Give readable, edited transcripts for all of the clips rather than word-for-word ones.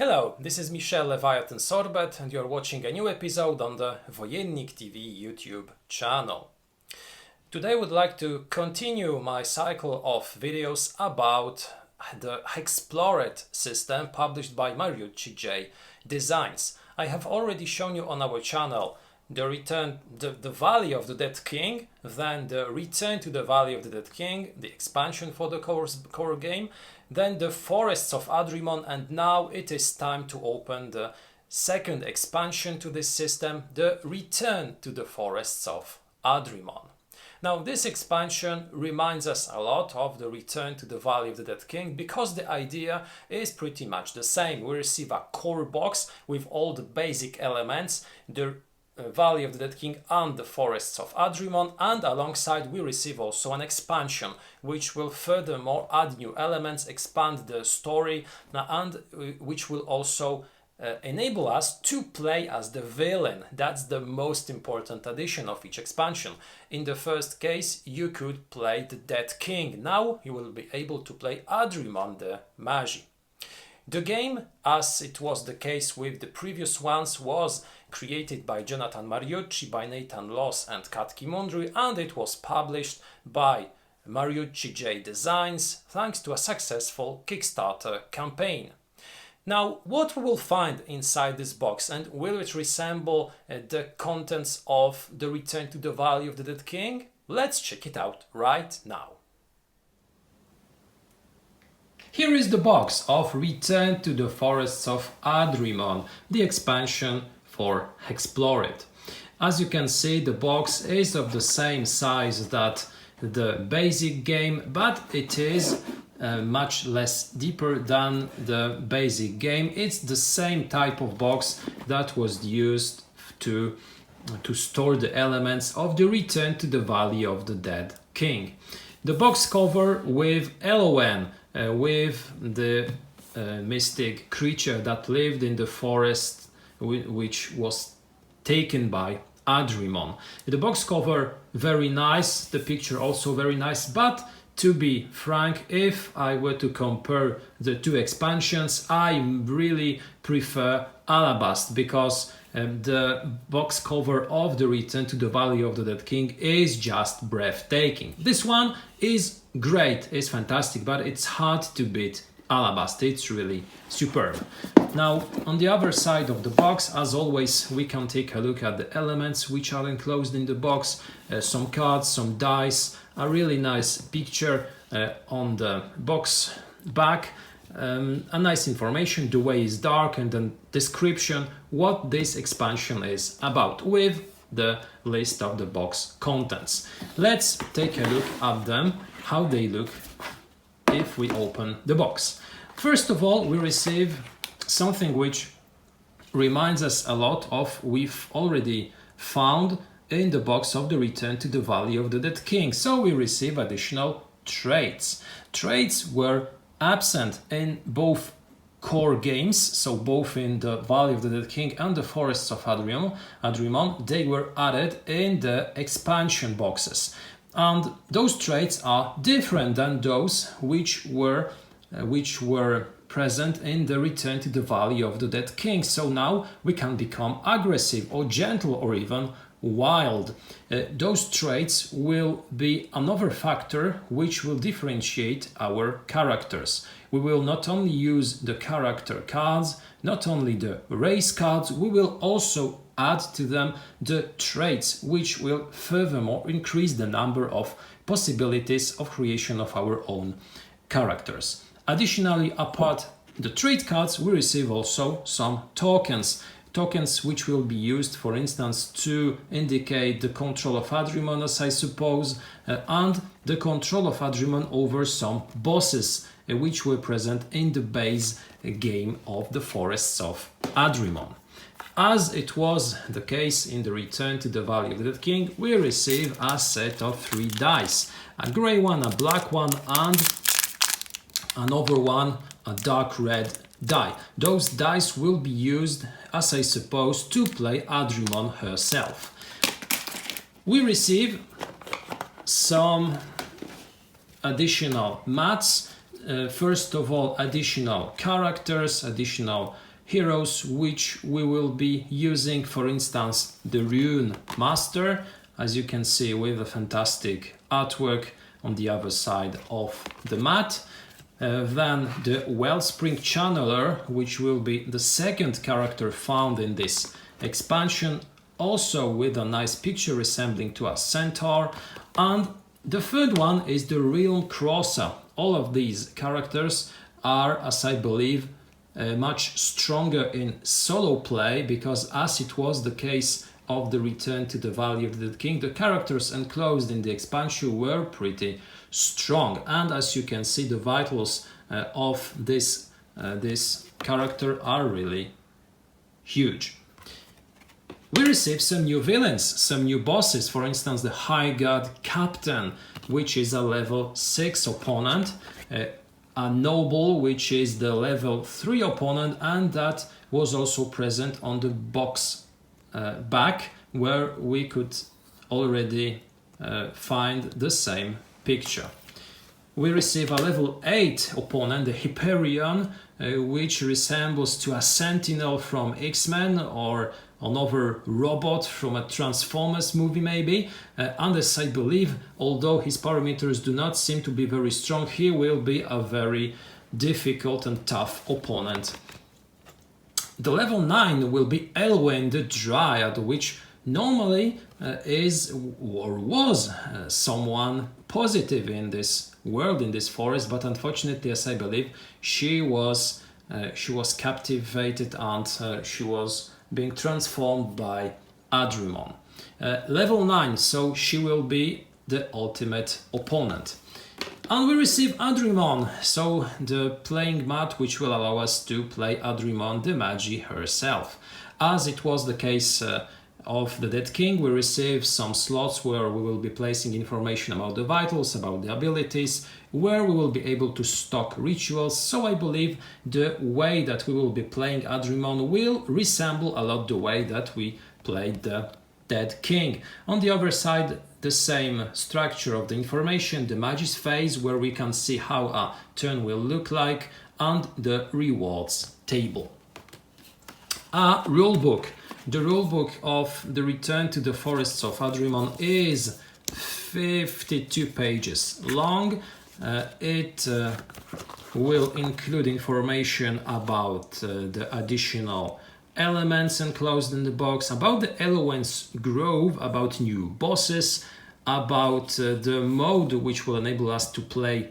Hello, this is Michel Leviathan Sorbet and you're watching a new episode on the Wojennik TV YouTube channel. Today I would like to continue my cycle of videos about the HEXplore system published by Mariucci J Designs. I have already shown you on our channel the Valley of the Dead King, then the Return to the Valley of the Dead King, the expansion for the core game, then the Forests of Adrimon, and now it is time to open the second expansion to this system, the Return to the Forests of Adrimon. Now this expansion reminds us a lot of the Return to the Valley of the Dead King because the idea is pretty much the same. We receive a core box with all the basic elements, the Valley of the Dead King and the Forests of Adrimon, and alongside we receive also an expansion which will furthermore add new elements, expand the story, and which will also enable us to play as the villain. That's the most important addition of each expansion. In the first case you could play the Dead King. Now you will be able to play Adrimon the magi. The game, as it was the case with the previous ones, was created by Jonathan Mariucci, by Nathan Loss and Kat Kimondri, and it was published by Mariucci J Designs thanks to a successful Kickstarter campaign. Now, what we will find inside this box, and will it resemble the contents of the Return to the Valley of the Dead King? Let's check it out right now. Here is the box of Return to the Forests of Adrimon, the expansion for HEXplore. As you can see, the box is of the same size that the basic game, but it is much less deeper than the basic game. It's the same type of box that was used to store the elements of the Return to the Valley of the Dead King. The box cover with LON, with the mystic creature that lived in the forest which was taken by Adrimon. The box cover very nice, the picture also very nice, but to be frank, if I were to compare the two expansions, I really prefer Alabast because the box cover of the Return to the Valley of the Dead King is just breathtaking. This one is great, it's fantastic, but it's hard to beat Alabast. It's really superb. Now, on the other side of the box, as always, we can take a look at the elements which are enclosed in the box, some cards, some dice, a really nice picture on the box back, a nice information, the way is dark, and then description what this expansion is about with the list of the box contents. Let's take a look at them, how they look if we open the box. First of all, we receive something which reminds us a lot of we've already found in the box of the Return to the Valley of the Dead King. So we receive additional traits. Traits were absent in both core games, so both in the Valley of the Dead King and the Forests of Adrimon, they were added in the expansion boxes. And those traits are different than those which were present in the Return to the Valley of the Dead King. So now we can become aggressive or gentle or even wild. Those traits will be another factor which will differentiate our characters. We will not only use the character cards, not only the race cards, we will also add to them the traits which will furthermore increase the number of possibilities of creation of our own characters. Additionally, apart the trait cards, we receive also some tokens. Tokens which will be used, for instance, to indicate the control of Adrimon, as I suppose, and the control of Adrimon over some bosses which were present in the base game of the Forests of Adrimon. As it was the case in the Return to the Valley of the Dead King, we receive a set of 3 dice. A grey one, a black one, and another one, a dark red die. Those dice will be used, as I suppose, to play Adrimon herself. We receive some additional mats. First of all, additional characters, additional heroes which we will be using, for instance the Rune Master, as you can see, with a fantastic artwork on the other side of the mat. Then the Wellspring Channeler, which will be the second character found in this expansion, also with a nice picture resembling to a centaur. And the third one is the Realm Crosser. All of these characters are, as I believe, much stronger in solo play, because as it was the case of the Return to the Valley of the Dead King, the characters enclosed in the expansion were pretty strong, and as you can see, the vitals of this character are really huge. We received some new villains, some new bosses, for instance the High God Captain, which is a level 6 opponent, a Noble, which is the level 3 opponent, and that was also present on the box back, where we could already find the same picture. We receive a level 8 opponent, the Hyperion, which resembles to a Sentinel from X-Men or another robot from a Transformers movie maybe. And as I believe, although his parameters do not seem to be very strong, he will be a very difficult and tough opponent. The level 9 will be Elwyn the Dryad, which normally is or was someone positive in this world, in this forest, but unfortunately, as I believe, she was captivated and she was being transformed by Adrimon. Level 9, so she will be the ultimate opponent. And we receive Adrimon, so the playing mat which will allow us to play Adrimon the Magi herself. As it was the case of the Dead King, we receive some slots where we will be placing information about the vitals, about the abilities, where we will be able to stock rituals. So I believe the way that we will be playing Adrimon will resemble a lot the way that we played the Dead King. On the other side, the same structure of the information, the Magi's phase, where we can see how a turn will look like, and the rewards table. A rulebook. The rulebook of the Return to the Forests of Adrimon is 52 pages long. It will include information about the additional elements enclosed in the box, about the Elowen's Grove, about new bosses, about the mode which will enable us to play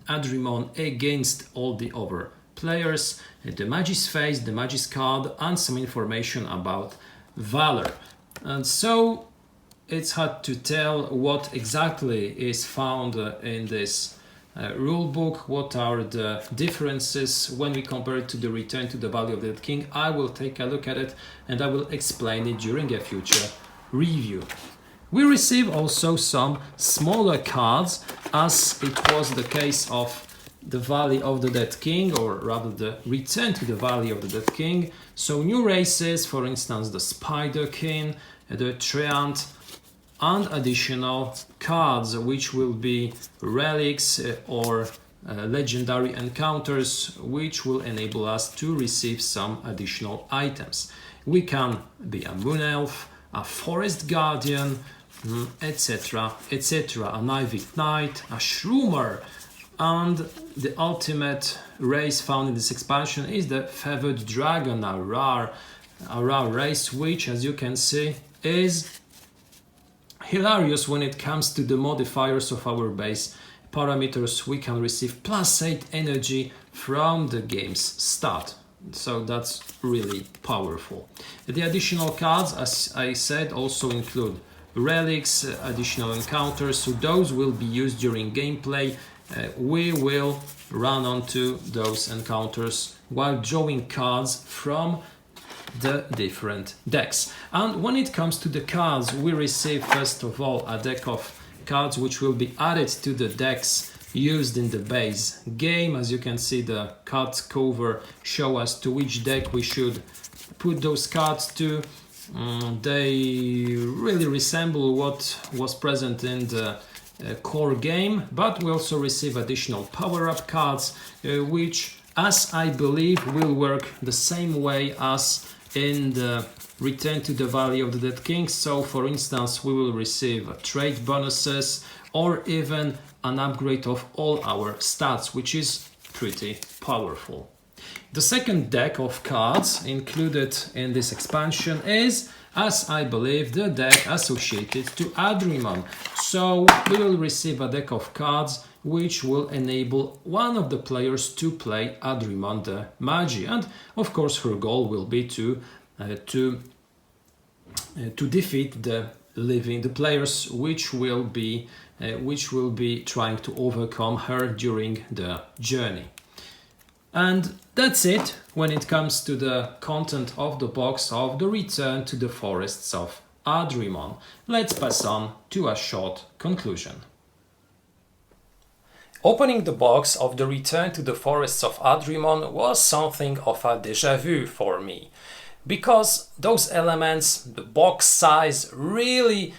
Adrimon against all the other players, the Magi's Face, the Magi's card, and some information about Valor. And so it's hard to tell what exactly is found in this rulebook, what are the differences when we compare it to the Return to the Valley of the Dead King. I will take a look at it and I will explain it during a future review. We receive also some smaller cards, as it was the case of the Valley of the Dead King, or rather the Return to the Valley of the Dead King. So new races, for instance the Spider-Kin, the Treant, and additional cards which will be relics or legendary encounters, which will enable us to receive some additional items. We can be a Moon Elf, a Forest Guardian, etc, etc, an Ivy Knight, a Shroomer, and the ultimate race found in this expansion is the Feathered Dragon, a rare race, which, as you can see, is hilarious when it comes to the modifiers of our base parameters. We can receive +8 energy from the game's start, so that's really powerful. The additional cards, as I said, also include relics, additional encounters, so those will be used during gameplay. We will run onto those encounters while drawing cards from the different decks. And when it comes to the cards, we receive first of all a deck of cards which will be added to the decks used in the base game. As you can see, the cards cover show us to which deck we should put those cards to. They really resemble what was present in the core game, but we also receive additional power-up cards which as I believe will work the same way as in the Return to the Valley of the Dead King. So for instance, we will receive trade bonuses or even an upgrade of all our stats, which is pretty powerful. The second deck of cards included in this expansion is, as I believe, the deck associated to Adrimon. So we will receive a deck of cards which will enable one of the players to play Adrimon the Magi, and of course her goal will be to defeat the players which will be trying to overcome her during the journey. And that's it when it comes to the content of the box of the Return to the Forests of Adrimon. Let's pass on to a short conclusion. Opening the box of the Return to the Forests of Adrimon was something of a déjà vu for me, because those elements, the box size, really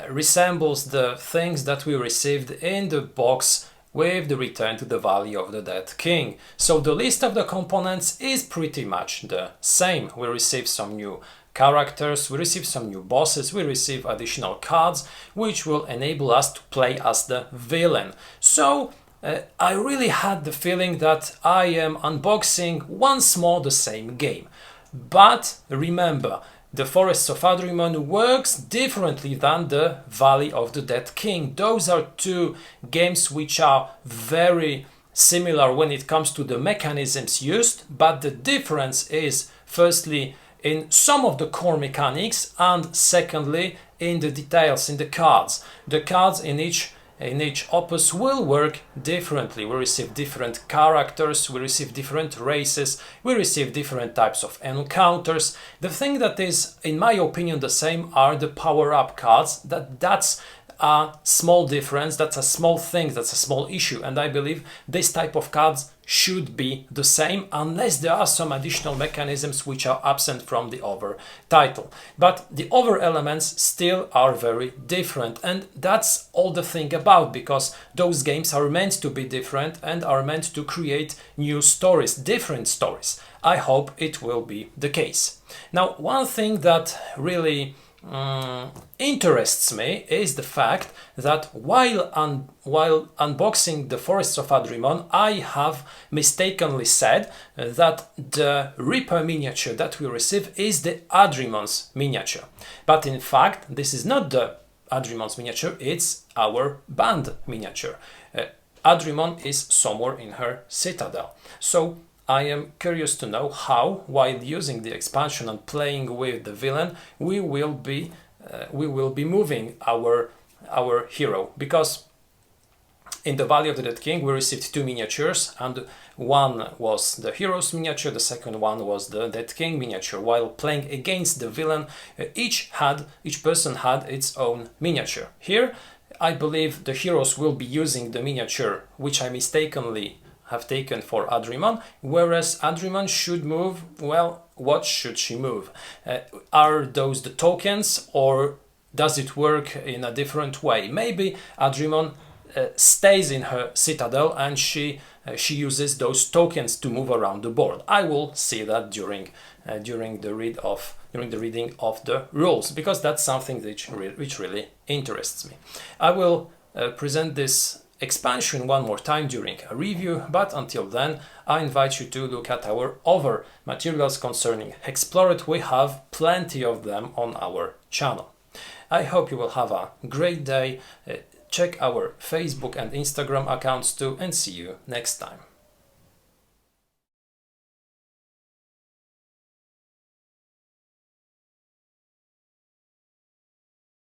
resembles the things that we received in the box with the Return to the Valley of the Dead King. So the list of the components is pretty much the same. We receive some new characters, we receive some new bosses, we receive additional cards which will enable us to play as the villain. So I really had the feeling that I am unboxing once more the same game. But remember, the Forests of Adrimon works differently than the Valley of the Dead King. Those are two games which are very similar when it comes to the mechanisms used, but the difference is firstly in some of the core mechanics, and secondly in the details, in the cards. The cards in each opus will work differently. We receive different characters, we receive different races, we receive different types of encounters. The thing that is, in my opinion, the same are the power-up cards. That's a small difference, that's a small thing, that's a small issue, and I believe this type of cards should be the same unless there are some additional mechanisms which are absent from the other title. But the other elements still are very different, and that's all the thing about, because those games are meant to be different and are meant to create new stories, different stories. I hope it will be the case. Now, one thing that really interests me is the fact that while unboxing the Forests of Adrimon, I have mistakenly said that the Reaper miniature that we receive is the Adrimon's miniature. But in fact, this is not the Adrimon's miniature, it's our band miniature. Adrimon is somewhere in her citadel. So I am curious to know how, while using the expansion and playing with the villain, we will be moving our hero, because in the Valley of the Dead King we received two miniatures, and one was the hero's miniature, the second one was the Dead King miniature. While playing against the villain, each person had its own miniature. Here, I believe the heroes will be using the miniature which I mistakenly have taken for Adrimon, whereas Adrimon should move, well, what should she move? Are those the tokens, or does it work in a different way? Maybe Adrimon stays in her citadel and she uses those tokens to move around the board. I will see that during the reading of the rules, because that's something which really interests me. I will present this expansion one more time during a review, but until then I invite you to look at our other materials concerning HEXplore. We have plenty of them on our channel. I hope you will have a great day. Check our Facebook and Instagram accounts too, and see you next time.